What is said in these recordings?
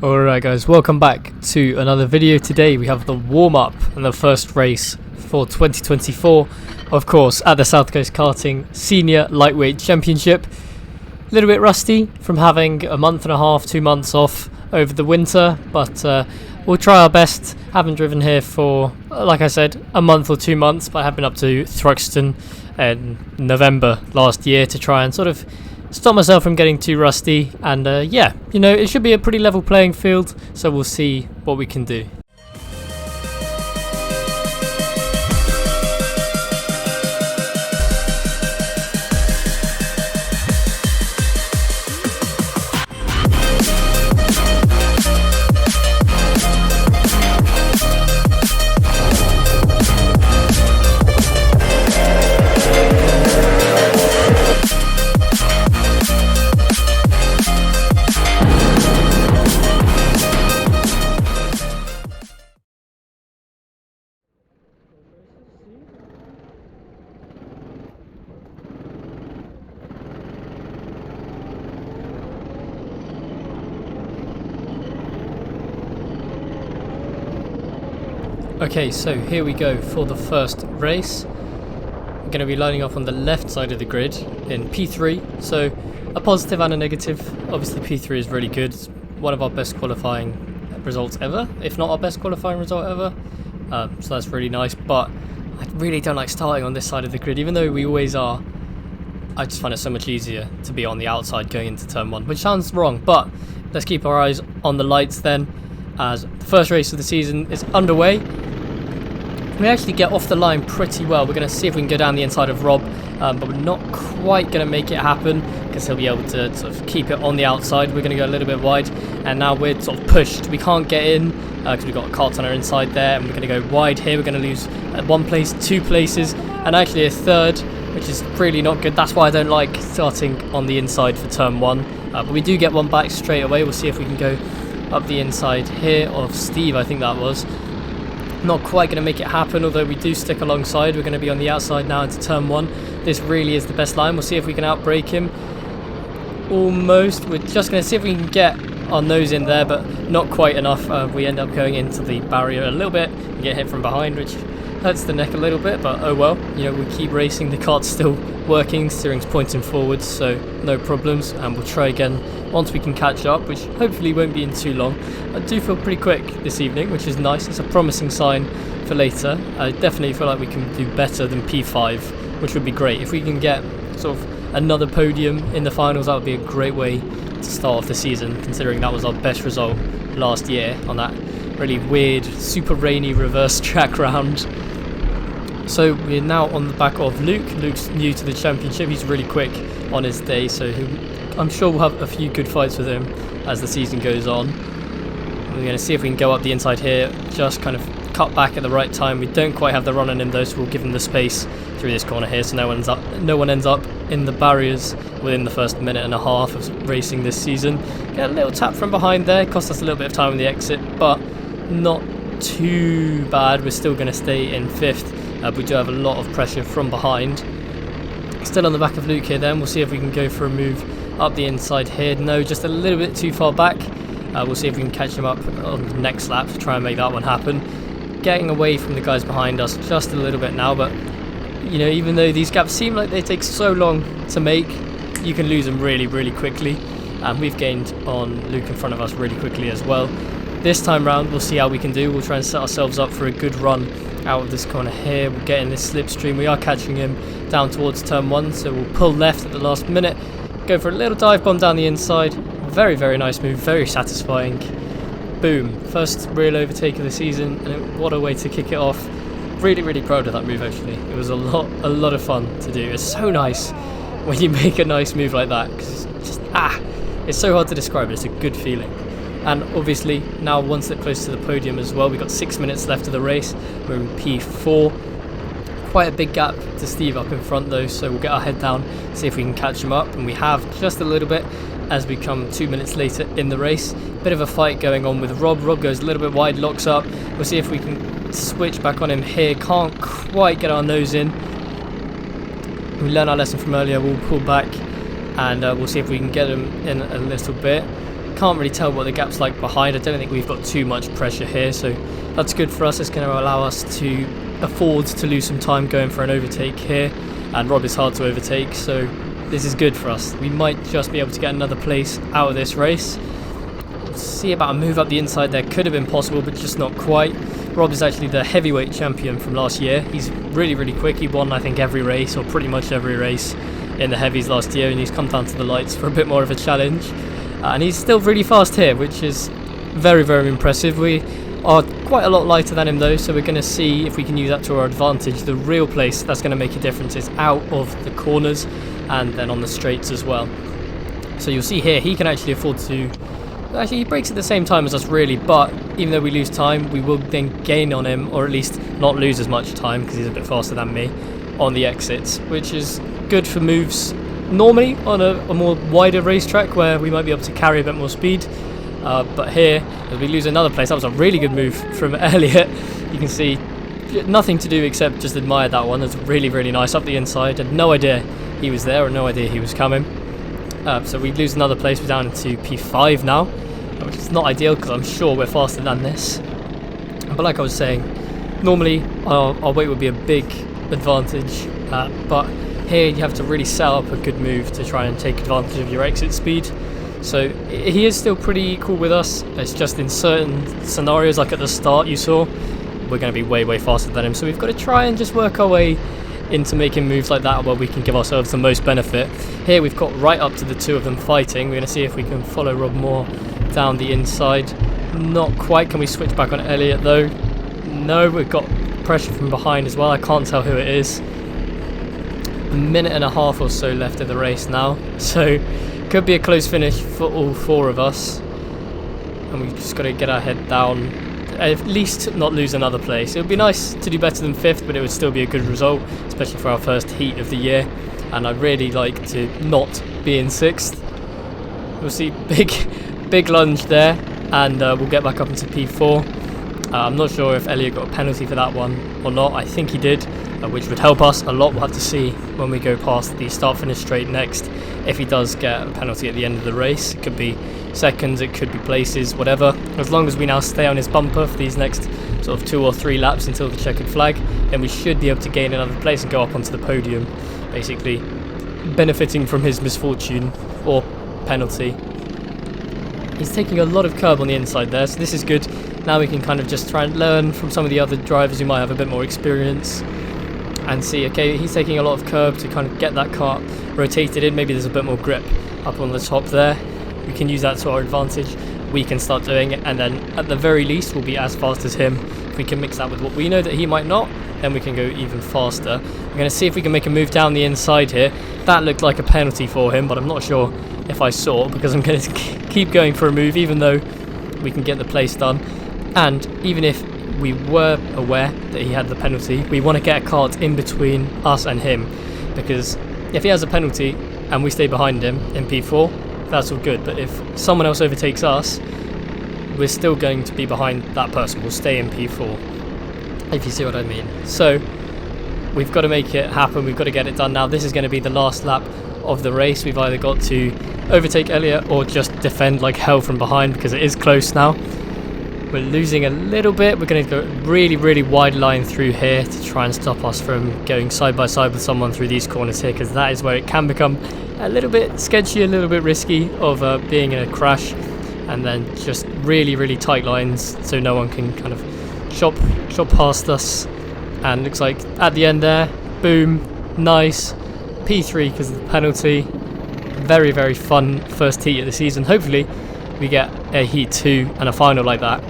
Alright guys, welcome back to another video. Today we have the warm-up and the first race for 2024, of course, at the South Coast Karting Senior Lightweight Championship. A little bit rusty from having a month and a half, 2 months off over the winter, but we'll try our best. Haven't driven here for, like I said, a month or 2 months, but I have been up to Thruxton in November last year to try and sort of stop myself from getting too rusty, and yeah, you know, it should be a pretty level playing field, so we'll see what we can do. Okay, so here we go for the first race. We're going to be lining up on the left side of the grid in P3, so a positive and a negative. Obviously P3 is really good, it's one of our best qualifying results ever, if not our best qualifying result ever, so that's really nice, but I really don't like starting on this side of the grid, even though we always are. I just find it so much easier to be on the outside going into turn 1, which sounds wrong, but let's keep our eyes on the lights then, as the first race of the season is underway. We actually get off the line pretty well. We're going to see if we can go down the inside of Rob, but we're not quite going to make it happen because he'll be able to sort of keep it on the outside. We're going to go a little bit wide, and now we're sort of pushed. We can't get in because we've got a cart on our inside there, and we're going to go wide here. We're going to lose one place, 2 places, and actually a third, which is really not good. That's why I don't like starting on the inside for turn 1, but we do get one back straight away. We'll see if we can go up the inside here of Steve, I think that was. Not quite going to make it happen, although we do stick alongside. We're going to be on the outside now into turn 1. This really is the best line. We'll see if we can outbrake him. Almost. We're just going to see if we can get our nose in there, but not quite enough. We end up going into the barrier a little bit and get hit from behind, which hurts the neck a little bit, but oh well. You know, we keep racing. The cart's still working. Steering's pointing forwards, so no problems. And we'll try again once we can catch up, which hopefully won't be in too long. I do feel pretty quick this evening, which is nice. It's a promising sign for later. I definitely feel like we can do better than P5, which would be great. If we can get sort of another podium in the finals, that would be a great way to start off the season, considering that was our best result last year on that really weird, super rainy reverse track round. So we're now on the back of Luke. Luke's new to the championship. He's really quick on his day, so I'm sure we'll have a few good fights with him as the season goes on. We're going to see if we can go up the inside here, just kind of cut back at the right time. We don't quite have the run on him though, so we'll give him the space through this corner here, so no one ends up in the barriers within the first minute and a half of racing this season. Get a little tap from behind there, cost us a little bit of time on the exit, but not too bad. We're still going to stay in 5th. We do have a lot of pressure from behind. Still on the back of Luke here then. We'll see if we can go for a move up the inside here. No, just a little bit too far back. We'll see if we can catch him up on the next lap to try and make that one happen. Getting away from the guys behind us just a little bit now, but you know, even though these gaps seem like they take so long to make, you can lose them really, really quickly. And we've gained on Luke in front of us really quickly as well. This time round, we'll see how we can do. We'll try and set ourselves up for a good run out of this corner here. We'll get in this slipstream. We are catching him down towards turn 1, so we'll pull left at the last minute, go for a little dive bomb down the inside. Very, very nice move, very satisfying. Boom, first real overtake of the season, and what a way to kick it off. Really, really proud of that move actually. It was a lot of fun to do. It's so nice when you make a nice move like that, because it's just, it's so hard to describe, but it's a good feeling. And obviously now one step closer to the podium as well. We've got 6 minutes left of the race. We're in P4. Quite a big gap to Steve up in front though, so we'll get our head down, see if we can catch him up, and we have just a little bit as we come 2 minutes later in the race. Bit of a fight going on with Rob. Rob goes a little bit wide, locks up. We'll see if we can switch back on him here. Can't quite get our nose in. We learned our lesson from earlier. We'll pull back and we'll see if we can get him in a little bit. Can't really tell what the gap's like behind. I don't think we've got too much pressure here, so that's good for us. It's going to allow us to afford to lose some time going for an overtake here, and Rob is hard to overtake, so this is good for us. We might just be able to get another place out of this race. See about a move up the inside there, could have been possible, but just not quite. Rob is actually the heavyweight champion from last year. He's really quick. He won, I think, every race, or pretty much every race in the heavies last year, and he's come down to the lights for a bit more of a challenge. And he's still really fast here, which is very impressive. We are quite a lot lighter than him though, so we're going to see if we can use that to our advantage. The real place that's going to make a difference is out of the corners and then on the straights as well. So you'll see here, he can actually afford to... Actually, he brakes at the same time as us really, but even though we lose time, we will then gain on him, or at least not lose as much time, because he's a bit faster than me, on the exits, which is good for moves normally on a more wider racetrack where we might be able to carry a bit more speed. But here, as we lose another place, that was a really good move from Elliot. You can see nothing to do except just admire that one. It's really nice up the inside. Had no idea he was there, or no idea he was coming. So we lose another place. We're down into P5 now, which is not ideal because I'm sure we're faster than this. But like I was saying, normally our weight would be a big advantage, but here you have to really set up a good move to try and take advantage of your exit speed. So he is still pretty equal with us. It's just in certain scenarios, like at the start you saw, we're going to be way faster than him. So we've got to try and just work our way into making moves like that where we can give ourselves the most benefit. Here we've got right up to the two of them fighting. We're going to see if we can follow Rob more down the inside. Not quite. Can we switch back on Elliot though? No, we've got pressure from behind as well. I can't tell who it is. A minute and a half or so left of the race now, so could be a close finish for all four of us, and we've just got to get our head down, at least not lose another place. It would be nice to do better than 5th, but it would still be a good result, especially for our first heat of the year, and I'd really like to not be in 6th. We'll see, big lunge there, and we'll get back up into P4. I'm not sure if Elliot got a penalty for that one or not. I think he did, which would help us a lot. We'll have to see when we go past the start-finish straight next if he does get a penalty at the end of the race. It could be seconds, it could be places, whatever. As long as we now stay on his bumper for these next sort of 2 or 3 laps until the checkered flag, then we should be able to gain another place and go up onto the podium, basically benefiting from his misfortune or penalty. He's taking a lot of curb on the inside there, so this is good. Now we can kind of just try and learn from some of the other drivers who might have a bit more experience and see, okay, he's taking a lot of curb to kind of get that car rotated in. Maybe there's a bit more grip up on the top there. We can use that to our advantage. We can start doing it, and then at the very least we'll be as fast as him. If we can mix that with what we know that he might not, then we can go even faster. We're going to see if we can make a move down the inside here. That looked like a penalty for him, but I'm not sure if I saw, because I'm going to keep going for a move even though we can get the place done. And even if we were aware that he had the penalty, we want to get a kart in between us and him, because if he has a penalty and we stay behind him in P4, that's all good. But if someone else overtakes us, we're still going to be behind that person. We'll stay in P4, if you see what I mean. So we've got to make it happen. We've got to get it done now. This is going to be the last lap of the race. We've either got to overtake Elliot or just defend like hell from behind, because it is close now. We're losing a little bit. We're going to go really wide line through here to try and stop us from going side by side with someone through these corners here, because that is where it can become a little bit sketchy, a little bit risky of being in a crash. And then just really tight lines so no one can kind of chop past us. And looks like at the end there, boom, nice, P3 because of the penalty. Very fun first heat of the season. Hopefully we get a heat 2 and a final like that.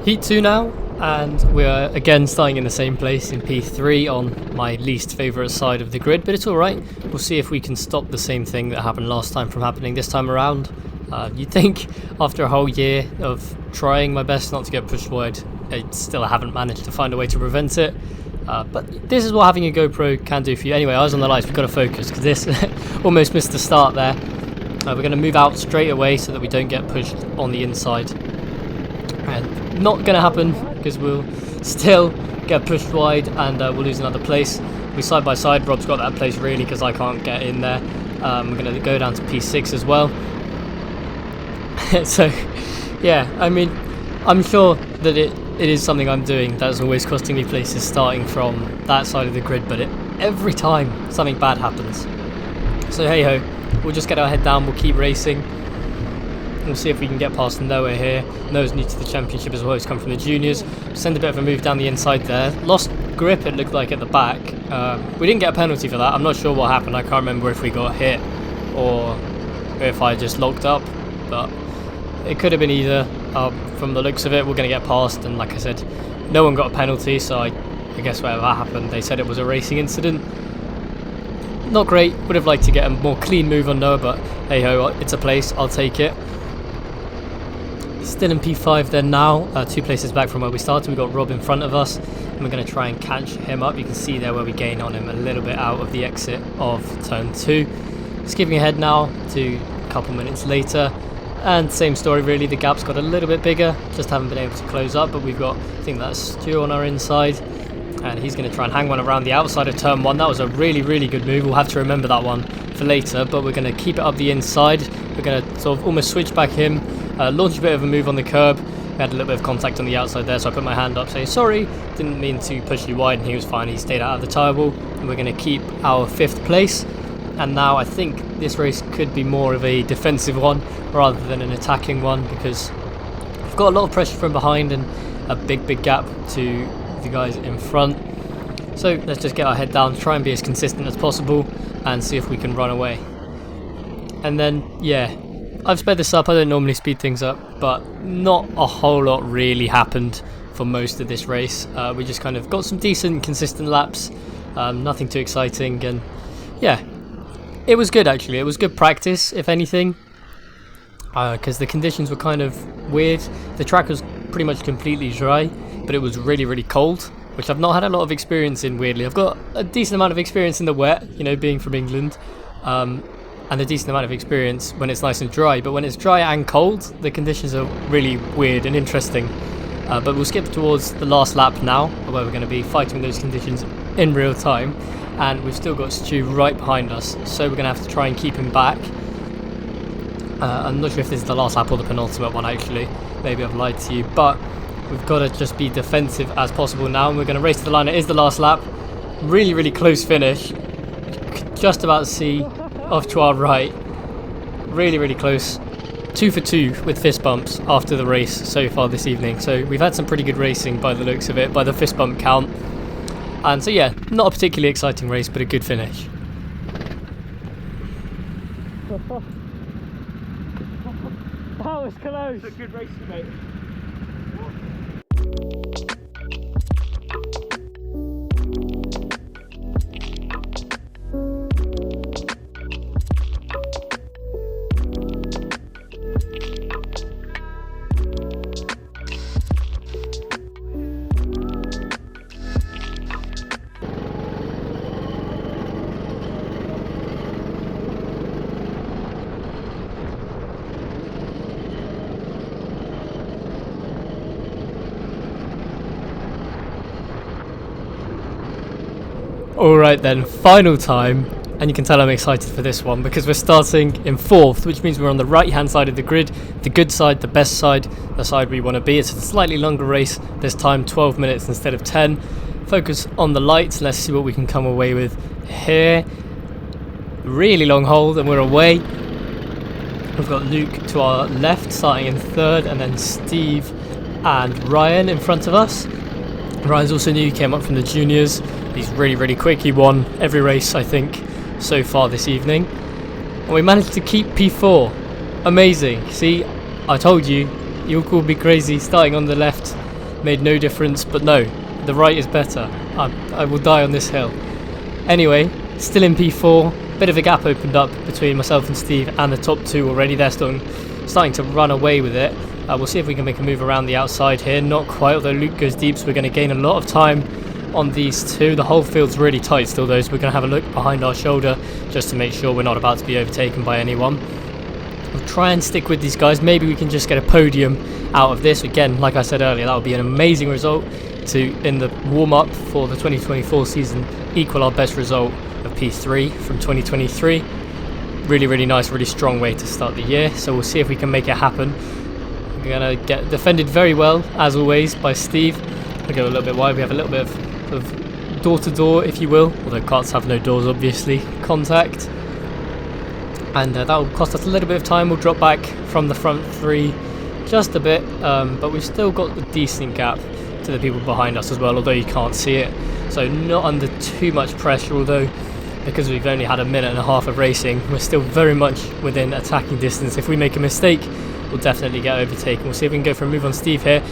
Heat 2 now, and we're again starting in the same place in P3 on my least favourite side of the grid, but it's alright. We'll see if we can stop the same thing that happened last time from happening this time around. You'd think after a whole year of trying my best not to get pushed wide, I still haven't managed to find a way to prevent it. But this is what having a GoPro can do for you. Anyway, eyes on the lights, we've got to focus, because this almost missed the start there. We're going to move out straight away so that we don't get pushed on the inside. And not going to happen, because we'll still get pushed wide and we'll lose another place. We're side by side. Rob's got that place really because I can't get in there. We're going to go down to P6 as well. So, yeah, I mean, I'm sure that it is something I'm doing that's always costing me places starting from that side of the grid, but every time something bad happens. So hey ho, we'll just get our head down, we'll keep racing. We'll see if we can get past Noah here. Noah's new to the championship as well, he's come from the juniors. Send a bit of a move down the inside there. Lost grip, it looked like, at the back. We didn't get a penalty for that. I'm not sure what happened. I can't remember if we got hit or if I just locked up, but it could have been either. From the looks of it, we're going to get past, and like I said, no one got a penalty, so I guess whatever happened, they said it was a racing incident. Not great, would have liked to get a more clean move on Noah, but hey ho, it's a place, I'll take it. Still in P5 then now, 2 places back from where we started. We've got Rob in front of us, and we're going to try and catch him up. You can see there where we gain on him a little bit out of the exit of turn 2. Skipping ahead now to a couple minutes later. And same story really, the gap's got a little bit bigger, just haven't been able to close up, but we've got, I think that's Stu on our inside, and he's going to try and hang one around the outside of turn 1. That was a really, really good move. We'll have to remember that one for later, but we're going to keep it up the inside. We're going to sort of almost switch back him, launch a bit of a move on the curb. We had a little bit of contact on the outside there, so I put my hand up saying sorry, didn't mean to push you wide, and he was fine. He stayed out of the tyre wall, and we're going to keep our 5th place. And now I think this race could be more of a defensive one rather than an attacking one, because we've got a lot of pressure from behind and a big gap to the guys in front. So let's just get our head down, try and be as consistent as possible and see if we can run away. And then, yeah, I've sped this up. I don't normally speed things up, but not a whole lot really happened for most of this race. We just kind of got some decent, consistent laps, nothing too exciting, and yeah. It was good actually, it was good practice if anything, because the conditions were kind of weird. The track was pretty much completely dry, but it was really, really cold, which I've not had a lot of experience in, weirdly. I've got a decent amount of experience in the wet, you know, being from England, and a decent amount of experience when it's nice and dry, but when it's dry and cold, the conditions are really weird and interesting. But we'll skip towards the last lap now, where we're going to be fighting those conditions in real time. And we've still got Stu right behind us, so we're going to have to try and keep him back. I'm not sure if this is the last lap or the penultimate one actually, maybe I've lied to you, but we've got to just be defensive as possible now, and we're going to race to the line. It is the last lap, really, really close finish, just about to see off to our right, really, really close, 2 for 2 with fist bumps after the race so far this evening, so we've had some pretty good racing by the looks of it, by the fist bump count. And so yeah, not a particularly exciting race, but a good finish. That was close. It's a good race, mate. Alright then, final time, and you can tell I'm excited for this one because we're starting in 4th, which means we're on the right hand side of the grid, the good side, the best side, the side we want to be. It's a slightly longer race this time, 12 minutes instead of 10. Focus on the lights, let's see what we can come away with here. Really long hold and we're away. We've got Luke to our left starting in 3rd, and then Steve and Ryan in front of us. Ryan's also new, he came up from the juniors. He's really, really quick. He won every race, I think, so far this evening. And we managed to keep P4. Amazing. See, I told you, you'll call me crazy starting on the left made no difference, but no, the right is better. I will die on this hill. Anyway, still in P4, bit of a gap opened up between myself and Steve and the top two already. They're starting to run away with it. We'll see if we can make a move around the outside here. Not quite, although Luke goes deep, so we're going to gain a lot of time on these two. The whole field's really tight still though, so we're going to have a look behind our shoulder just to make sure we're not about to be overtaken by anyone. We'll try and stick with these guys. Maybe we can just get a podium out of this. Again, like I said earlier, that would be an amazing result to, in the warm-up for the 2024 season, equal our best result of P3 from 2023. Really, really nice, really strong way to start the year. So we'll see if we can make it happen. We're going to get defended very well, as always, by Steve. We'll go a little bit wide. We have a little bit of door-to-door, if you will, although karts have no doors, obviously, contact. And that will cost us a little bit of time. We'll drop back from the front three just a bit, but we've still got a decent gap to the people behind us as well, although you can't see it. So not under too much pressure, although because we've only had a minute and a half of racing, we're still very much within attacking distance. If we make a mistake, we'll definitely get overtaken. We'll see if we can go for a move on Steve here.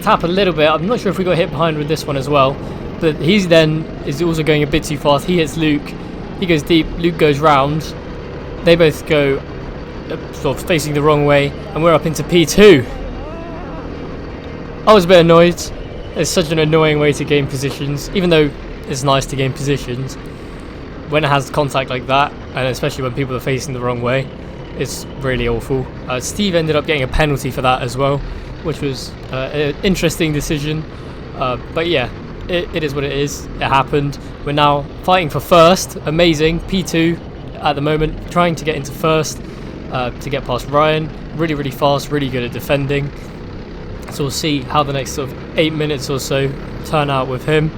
Tap a little bit. I'm not sure if we got hit behind with this one as well, but he's then is also going a bit too fast. He hits Luke. He goes deep. Luke goes round. They both go sort of facing the wrong way, and we're up into P2. I was a bit annoyed. It's such an annoying way to gain positions, even though it's nice to gain positions. When it has contact like that, and especially when people are facing the wrong way, it's really awful. Steve ended up getting a penalty for that as well, which was an interesting decision. But yeah, it is what it is. It happened. We're now fighting for first. Amazing. P2 at the moment, trying to get into first to get past Ryan. Really, really fast, really good at defending. So we'll see how the next sort of 8 minutes or so turn out with him.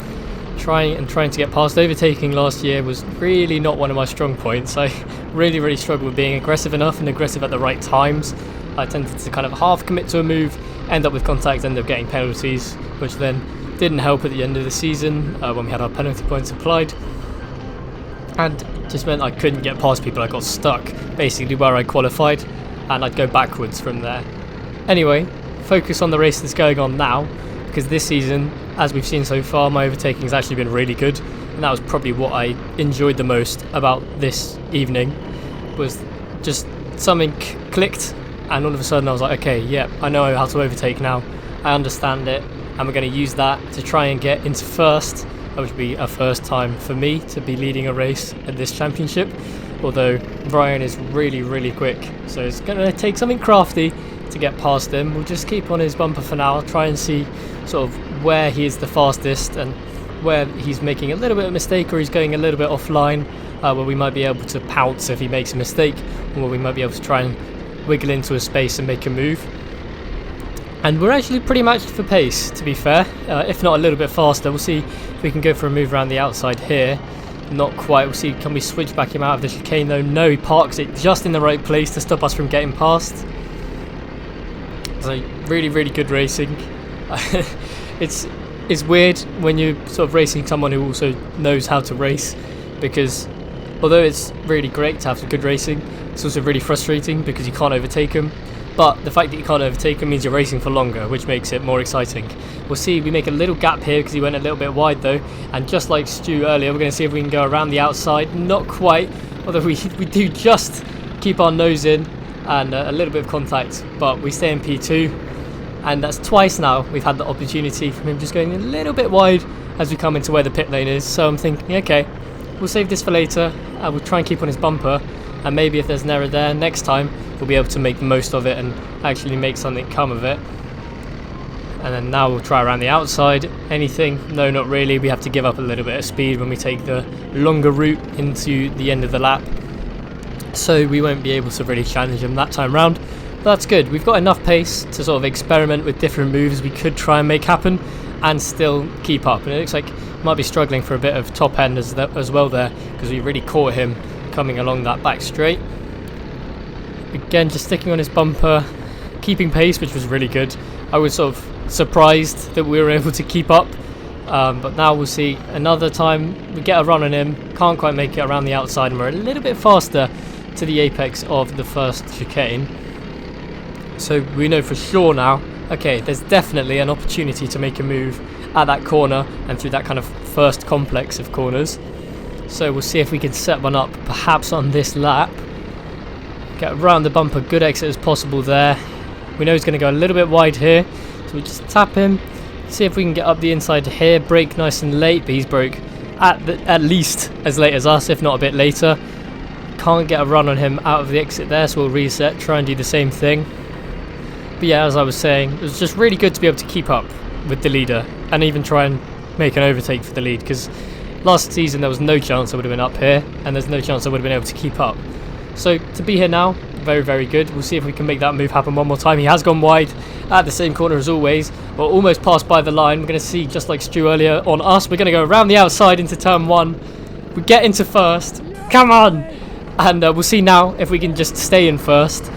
Trying to get past. Overtaking last year was really not one of my strong points. I really struggled with being aggressive enough and aggressive at the right times. I tended to kind of half commit to a move, end up with contact, end up getting penalties, which then didn't help at the end of the season when we had our penalty points applied. And just meant I couldn't get past people. I got stuck basically where I qualified, and I'd go backwards from there. Anyway, focus on the race that's going on now, because this season, as we've seen so far, my overtaking has actually been really good, and that was probably what I enjoyed the most about this evening. Was just something clicked, and all of a sudden I was like, okay, yeah, I know how to overtake now. I understand it, and we're going to use that to try and get into first, which would be a first time for me to be leading a race at this championship. Although Brian is really quick, so it's going to take something crafty to get past him. We'll just keep on his bumper for now. I'll try and see sort of where he is the fastest and where he's making a little bit of a mistake, or he's going a little bit offline, where we might be able to pounce if he makes a mistake, or where we might be able to try and wiggle into a space and make a move. And we're actually pretty matched for pace, to be fair, if not a little bit faster. We'll see if we can go for a move around the outside here. Not quite. We'll see, can we switch back him out of the chicane though? No, he parks it just in the right place to stop us from getting past. So really good racing. It's weird when you're sort of racing someone who also knows how to race, because although it's really great to have good racing, it's also really frustrating because you can't overtake them. But the fact that you can't overtake them means you're racing for longer, which makes it more exciting. We'll see, we make a little gap here because he went a little bit wide though, and just like Stu earlier, we're going to see if we can go around the outside. Not quite, although we do just keep our nose in and a little bit of contact, but we stay in P2, and that's twice now we've had the opportunity from him just going a little bit wide as we come into where the pit lane is. So I'm thinking, okay, we'll save this for later. We'll try and keep on his bumper, and maybe if there's an error there next time, we'll be able to make the most of it and actually make something come of it. And then now we'll try around the outside. Anything? No, not really. We have to give up a little bit of speed when we take the longer route into the end of the lap, so we won't be able to really challenge him that time round. But that's good. We've got enough pace to sort of experiment with different moves we could try and make happen and still keep up. And it looks like we might be struggling for a bit of top end as well there, because we really caught him coming along that back straight. Again, just sticking on his bumper, keeping pace, which was really good. I was sort of surprised that we were able to keep up, but now we'll see. Another time we get a run on him, can't quite make it around the outside, and we're a little bit faster to the apex of the first chicane. So we know for sure now okay, there's definitely an opportunity to make a move at that corner and through that kind of first complex of corners. So we'll see if we can set one up perhaps on this lap. Get around the bumper, good exit as possible there. We know he's going to go a little bit wide here, so we just tap him. See if we can get up the inside here, brake nice and late, but he's broke at least as late as us, if not a bit later. Can't get a run on him out of the exit there, so we'll reset, try and do the same thing. But yeah, as I was saying, it was just really good to be able to keep up with the leader and even try and make an overtake for the lead, because last season there was no chance I would have been up here, and there's no chance I would have been able to keep up. So to be here now, very, very good. We'll see if we can make that move happen one more time. He has gone wide at the same corner as always. We're almost passed by the line. We're going to see, just like Stu earlier on us, we're going to go around the outside into turn 1. We get into first. Come on! And we'll see now if we can just stay in first.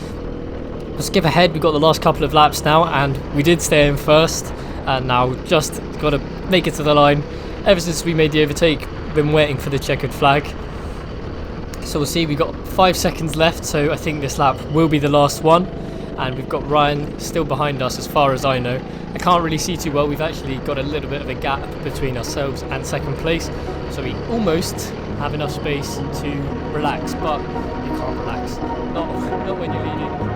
We'll skip ahead. We've got the last couple of laps now, and we did stay in first. And now we've just got to make it to the line. Ever since we made the overtake, been waiting for the checkered flag. So we'll see, we've got 5 seconds left, so I think this lap will be the last one. And we've got Ryan still behind us as far as I know. I can't really see too well, we've actually got a little bit of a gap between ourselves and second place. So we almost have enough space to relax, but you can't relax. Not when you're leading.